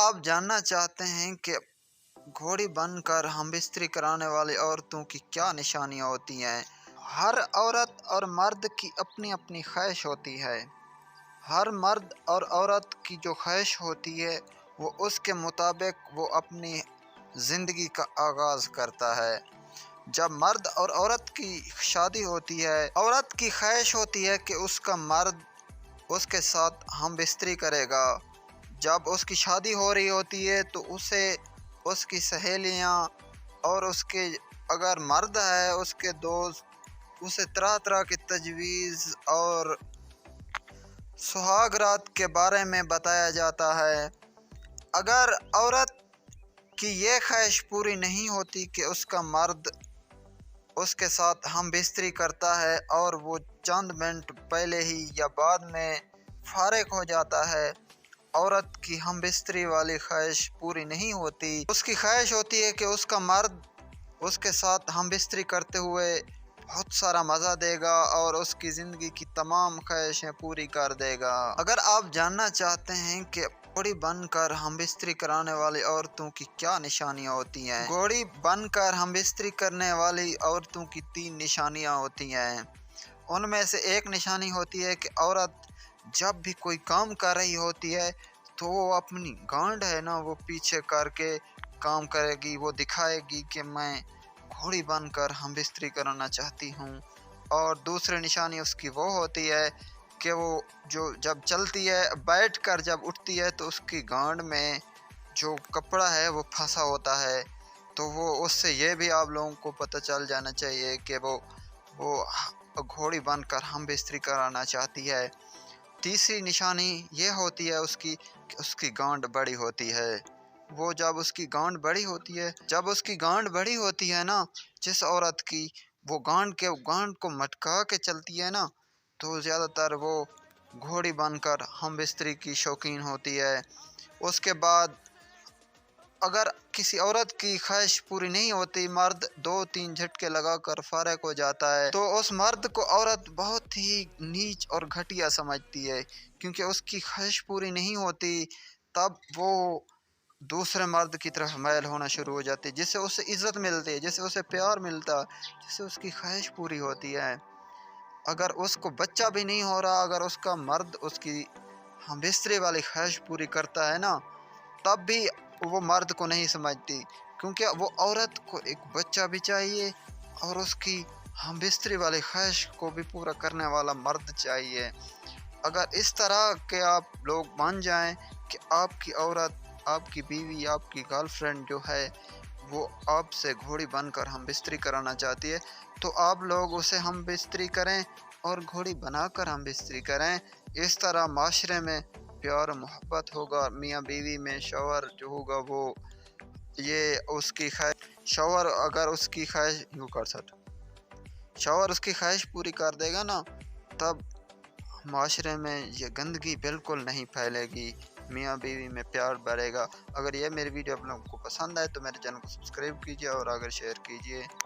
आप जानना चाहते हैं कि घोड़ी बनकर हम बिस्तरी कराने वाली औरतों की क्या निशानियाँ होती हैं? हर औरत और मर्द की अपनी अपनी ख्वाहिश होती है। हर मर्द और औरत की जो ख्वाहिश होती है वो उसके मुताबिक वो अपनी ज़िंदगी का आगाज़ करता है। जब मर्द और औरत की शादी होती है, औरत की ख्वाहिश होती है कि उसका मर्द उसके साथ हम बिस्तरी करेगा। जब उसकी शादी हो रही होती है तो उसे उसकी सहेलियां और उसके अगर मर्द है उसके दोस्त उसे तरह तरह की तजवीज़ और सुहाग रात के बारे में बताया जाता है। अगर औरत की ये ख्वाहिश पूरी नहीं होती कि उसका मर्द उसके साथ हम बिस्तरी करता है और वो चंद मिनट पहले ही या बाद में फारिग हो जाता है, औरत की हम बिस्तरी वाली ख्वाहिश पूरी नहीं होती। उसकी ख्वाहिश होती है कि उसका मर्द उसके साथ हम बिस्तरी करते हुए बहुत सारा मज़ा देगा और उसकी ज़िंदगी की तमाम ख्वाहिशें पूरी कर देगा। अगर आप जानना चाहते हैं कि घोड़ी बनकर हम बिस्तरी कराने वाली औरतों की क्या निशानियाँ होती हैं, घोड़ी बनकर हम बिस्तरी करने वाली औरतों की 3 निशानियाँ होती हैं। उनमें से एक निशानी होती है कि औरत जब भी कोई काम कर रही होती है तो वो अपनी गांड है ना वो पीछे करके काम करेगी, वो दिखाएगी कि मैं घोड़ी बनकर हम बिस्तरी कराना चाहती हूँ। और दूसरी निशानी उसकी वो होती है कि वो जो जब चलती है बैठकर जब उठती है तो उसकी गांड में जो कपड़ा है वो फंसा होता है, तो वो उससे ये भी आप लोगों को पता चल जाना चाहिए कि वो घोड़ी बनकर हम बिस्तरी कराना चाहती है। तीसरी निशानी ये होती है उसकी कि उसकी गांड बड़ी होती है। वो जब उसकी गांड बड़ी होती है ना, जिस औरत की वो गांड को मटका के चलती है ना, तो ज़्यादातर वो घोड़ी बनकर हम बिस्तरी की शौकीन होती है। उसके बाद अगर किसी औरत की ख्वाहिश पूरी नहीं होती, मर्द 2-3 झटके लगाकर फारिग हो जाता है, तो उस मर्द को औरत बहुत ही नीच और घटिया समझती है, क्योंकि उसकी ख्वाहिश पूरी नहीं होती। तब वो दूसरे मर्द की तरफ मैल होना शुरू हो जाती है, जिससे उसे इज़्ज़त मिलती है, जिससे उसे प्यार मिलता है, जिससे उसकी ख्वाहिश पूरी होती है। अगर उसको बच्चा भी नहीं हो रहा, अगर उसका मर्द उसकी हम बिस्तरे वाली ख्वाहिश पूरी करता है ना, तब भी वो मर्द को नहीं समझती, क्योंकि वो औरत को एक बच्चा भी चाहिए और उसकी हम बिस्तरी वाली ख्वाहिश को भी पूरा करने वाला मर्द चाहिए। अगर इस तरह के आप लोग मान जाएं कि आपकी औरत, आपकी बीवी, आपकी गर्लफ्रेंड जो है वो आपसे घोड़ी बनकर हम बिस्तरी कराना चाहती है, तो आप लोग उसे हम बिस्तरी करें और घोड़ी बनाकर हम बिस्तरी करें। इस तरह माशरे में प्यार मोहब्बत होगा, मियाँ बीवी में शौहर जो होगा वो ये उसकी ख्वाहिश शौहर अगर उसकी ख्वाहिश यूँ कर सकता शौहर उसकी ख्वाहिश पूरी कर देगा ना, तब माशरे में ये गंदगी बिल्कुल नहीं फैलेगी, मियाँ बीवी में प्यार बढ़ेगा। अगर ये मेरी वीडियो आप लोगों को पसंद आए तो मेरे चैनल को सब्सक्राइब कीजिए और आगे शेयर कीजिए।